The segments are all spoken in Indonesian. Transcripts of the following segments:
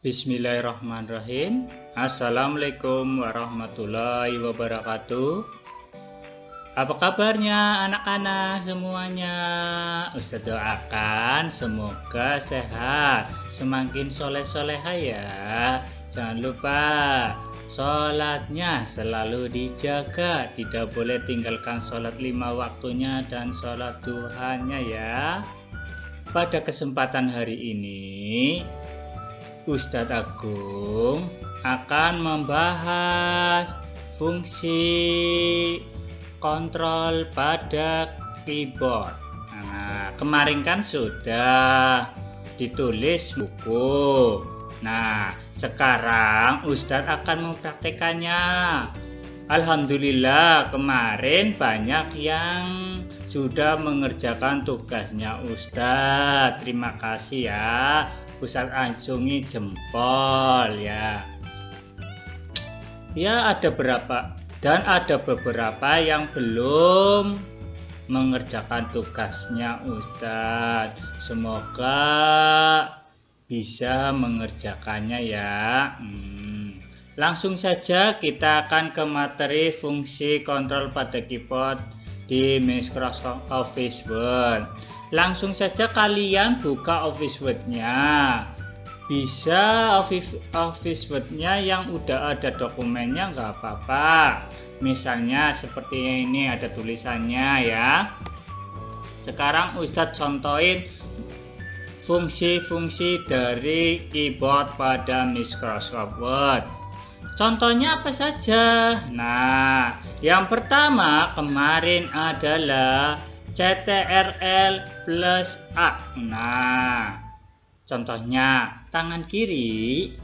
Bismillahirrahmanirrahim. Assalamualaikum warahmatullahi wabarakatuh. Apa kabarnya anak-anak semuanya? Ustadz doakan semoga sehat, semakin soleh-soleha ya. Jangan lupa sholatnya selalu dijaga, tidak boleh tinggalkan sholat 5 waktunya dan sholat duhanya ya. Pada kesempatan hari ini Ustadz Agung akan membahas fungsi kontrol pada keyboard. Nah, kemarin kan sudah ditulis buku. Nah, sekarang Ustadz akan mempraktekannya. Alhamdulillah kemarin banyak yang sudah mengerjakan tugasnya Ustadz. Terima kasih ya. Ustadz acungi jempol ya. Ya ada beberapa yang belum mengerjakan tugasnya Ustadz. Semoga bisa mengerjakannya ya. Langsung saja kita akan ke materi fungsi kontrol pada keyboard di Microsoft Office Word. Langsung saja kalian buka Office Word-nya. Bisa Office Word-nya yang udah ada dokumennya nggak apa-apa. Misalnya seperti ini ada tulisannya ya. Sekarang Ustadz contohin fungsi-fungsi dari keyboard pada Microsoft Word. Contohnya apa saja? Nah, yang pertama kemarin adalah CTRL+A. Nah, contohnya tangan kiri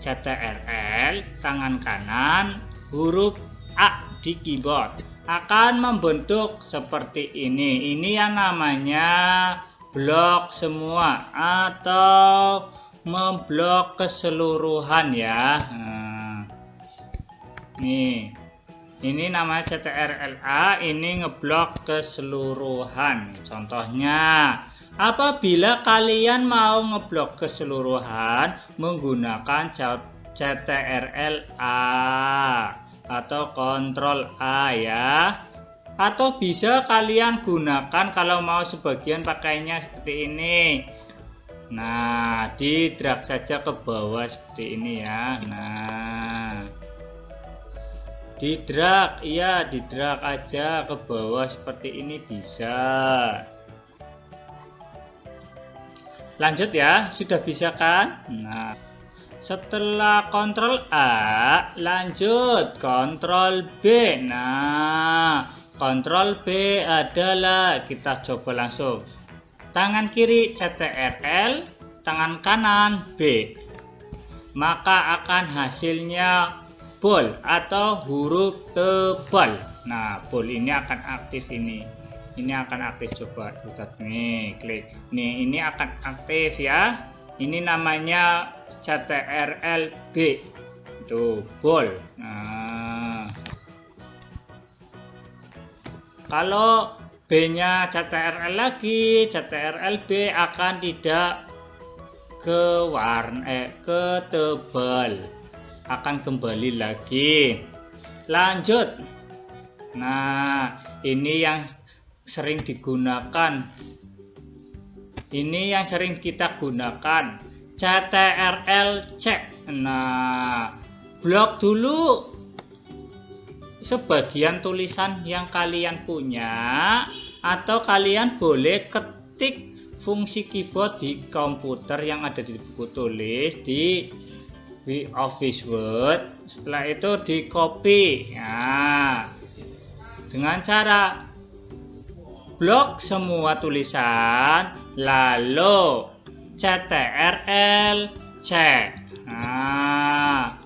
CTRL, tangan kanan huruf A di keyboard akan membentuk seperti ini. Ini yang namanya blok semua atau memblok keseluruhan ya. Nih, ini namanya CTRL-A, ini ngeblok keseluruhan. Contohnya, apabila kalian mau ngeblok keseluruhan menggunakan CTRL-A atau Ctrl A ya. Atau bisa kalian gunakan kalau mau sebagian pakainya seperti ini. Nah, di drag saja ke bawah seperti ini ya. Nah, di drag aja ke bawah seperti ini bisa. Lanjut ya, sudah bisa kan? Nah, setelah Ctrl A, lanjut Ctrl B. Nah, Ctrl B adalah, kita coba langsung. Tangan kiri CTRL, tangan kanan B. Maka akan hasilnya bold atau huruf tebal. Nah, bold ini akan aktif ini. Ini akan aktif, coba Ustadz nih, klik. Nih, ini akan aktif ya. Ini namanya CTRL B. Itu bold. Nah, kalau B-nya CTRL lagi, CTRL B akan tidak ke warna ke tebal, akan kembali lagi. Lanjut. Nah, ini yang sering digunakan. Ini yang sering kita gunakan, CTRL C. Nah, blok dulu sebagian tulisan yang kalian punya, atau kalian boleh ketik fungsi keyboard di komputer yang ada di buku tulis di Office Word. Setelah itu di copy. Nah, dengan cara blok semua tulisan lalu CTRL C. Nah,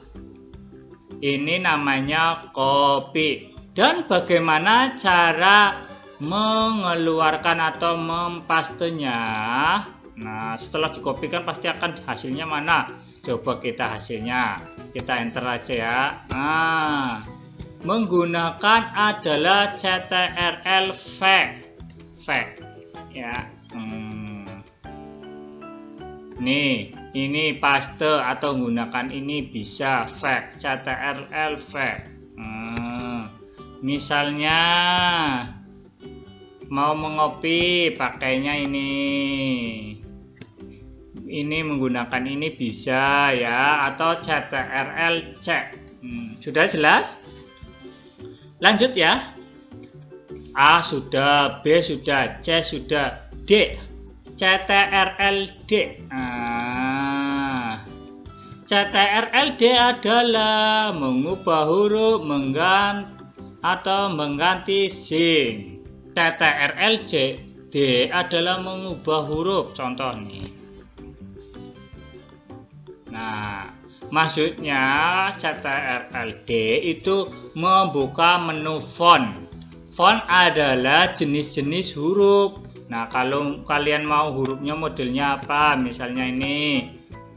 ini namanya copy. Dan bagaimana cara mengeluarkan atau mempastenya? Nah, setelah dikopikan pasti akan hasilnya mana? Coba kita hasilnya. Kita enter aja ya. Nah, menggunakan adalah CTRL V ya. Nih ini paste atau menggunakan ini bisa fax, CTRL fax. Misalnya mau mengopi pakainya ini menggunakan ini bisa ya, atau CTRL cek. Sudah jelas? Lanjut ya. A sudah, B sudah, C sudah, D CTRL-D. CTRL-D adalah mengubah huruf mengganti sing. CTRL-D adalah mengubah huruf. Contoh nih. Nah, maksudnya CTRL-D itu membuka menu font. Font adalah jenis-jenis huruf. Nah, kalau kalian mau hurufnya modelnya apa, misalnya ini.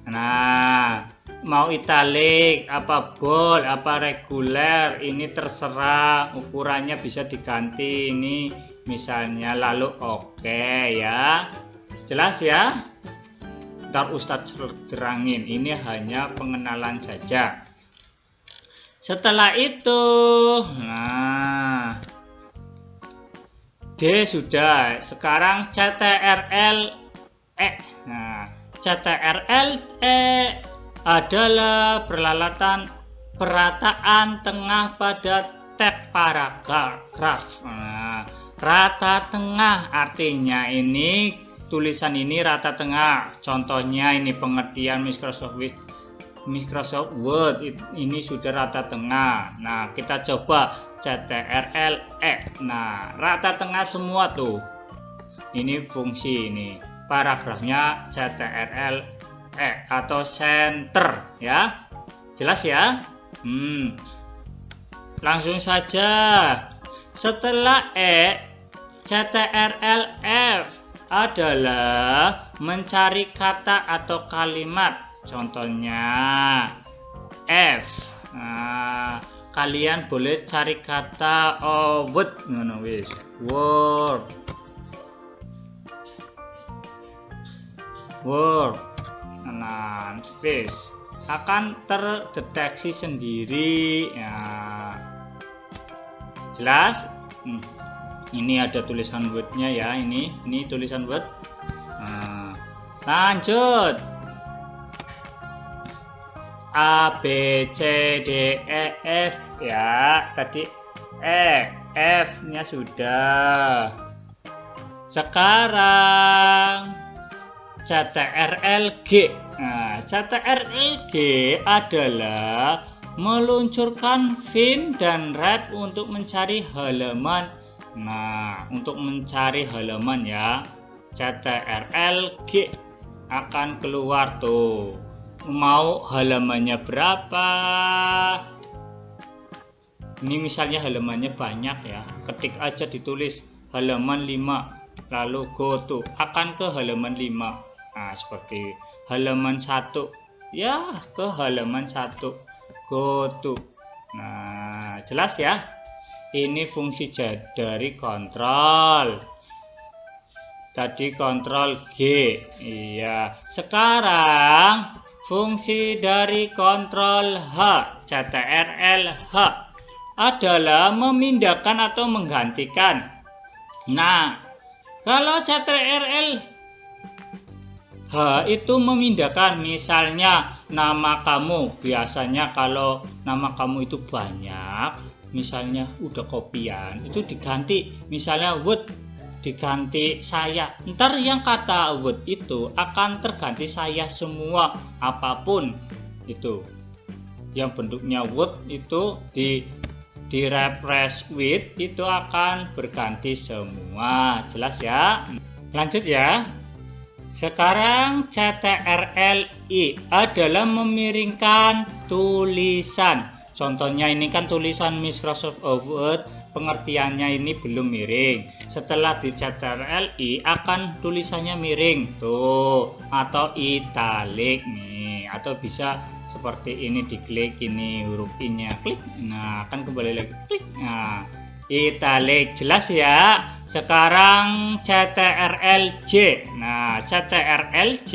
Nah, mau italic, apa bold, apa reguler, ini terserah, ukurannya bisa diganti ini misalnya, lalu oke ya. Jelas ya? Ntar Ustadz terangin, ini hanya pengenalan saja. Setelah itu, nah, D sudah, sekarang CTRL-E. Nah, CTRL-E adalah perataan tengah pada tab paragraf. Nah, rata tengah artinya ini tulisan ini rata tengah. Contohnya ini pengertian Microsoft Word ini sudah rata tengah. Nah, kita coba CTRL-E. Nah, rata tengah semua tuh. Ini fungsi ini. Paragrafnya CTRL-E atau center ya. Jelas ya? Langsung saja. Setelah E, CTRL-F adalah mencari kata atau kalimat. Contohnya F. Nah, kalian boleh cari kata word, word. Nah, face akan terdeteksi sendiri ya. Jelas? Ini ada tulisan wordnya ya, ini tulisan word. Nah, lanjut. A, B, C, D, E, F ya. Tadi F nya sudah. Sekarang CTRL-G. Nah, CTRL-G adalah meluncurkan fin dan red untuk mencari halaman. Nah, untuk mencari halaman ya, CTRL-G akan keluar tuh. Mau halamannya berapa? Ini misalnya halamannya banyak ya, ketik aja ditulis halaman 5, lalu go to, akan ke halaman 5. Nah, seperti halaman 1 ya, ke halaman 1, go to. Nah, jelas ya? Ini fungsi dari kontrol. Tadi kontrol G. Iya. Sekarang fungsi dari kontrol H, CTRL-H adalah memindahkan atau menggantikan. Nah, kalau CTRL-H itu memindahkan, misalnya nama kamu, biasanya kalau nama kamu itu banyak, misalnya udah kopian, itu diganti, misalnya Word diganti saya. Ntar yang kata Word itu akan terganti saya semua, apapun itu yang bentuknya Word itu di refresh with itu akan berganti semua. Jelas ya? Lanjut ya. Sekarang CTRL-I adalah memiringkan tulisan. Contohnya ini kan tulisan Microsoft Word, pengertiannya ini belum miring. Setelah di CTRL-I akan tulisannya miring tuh, atau italic nih, atau bisa seperti ini, diklik ini huruf I-nya, klik. Nah, akan kembali lagi klik. Nah, italik. Jelas ya? Sekarang CTRL-J. Nah, CTRL-J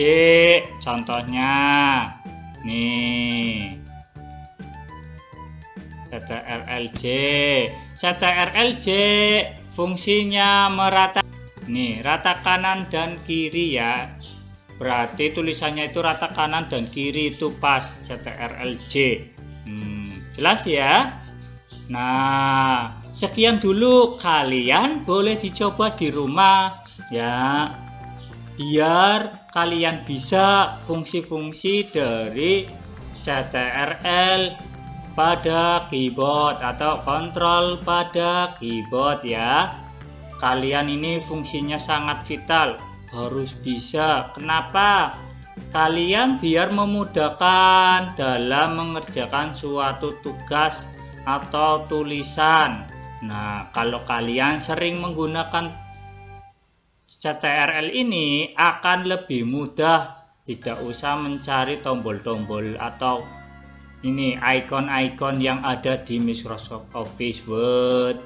contohnya. Nih. CTRL-J. CTRL-J fungsinya merata. Nih, rata kanan dan kiri ya. Berarti tulisannya itu rata kanan dan kiri itu pas. CTRL-J. Jelas ya? Nah, sekian dulu. Kalian boleh dicoba di rumah ya, biar kalian bisa fungsi-fungsi dari CTRL pada keyboard atau kontrol pada keyboard ya. Kalian ini fungsinya sangat vital, harus bisa. Kenapa? Kalian biar memudahkan dalam mengerjakan suatu tugas atau tulisan. Nah, kalau kalian sering menggunakan CTRL ini akan lebih mudah, tidak usah mencari tombol-tombol atau ini icon-icon yang ada di Microsoft Office Word.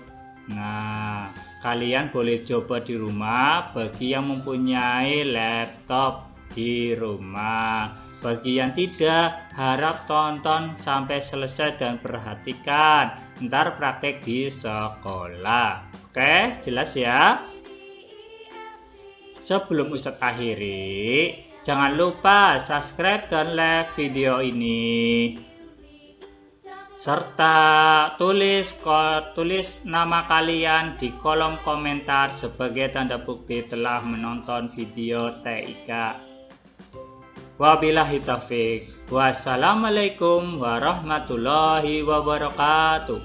Nah, kalian boleh coba di rumah bagi yang mempunyai laptop di rumah. Bagi yang tidak, harap tonton sampai selesai dan perhatikan. Ntar praktek di sekolah. Oke, jelas ya? Sebelum Ustadz akhiri, jangan lupa subscribe dan like video ini. Serta tulis nama kalian di kolom komentar sebagai tanda bukti telah menonton video TIK. Wabillahi taufik. Wassalamualaikum warahmatullahi wabarakatuh.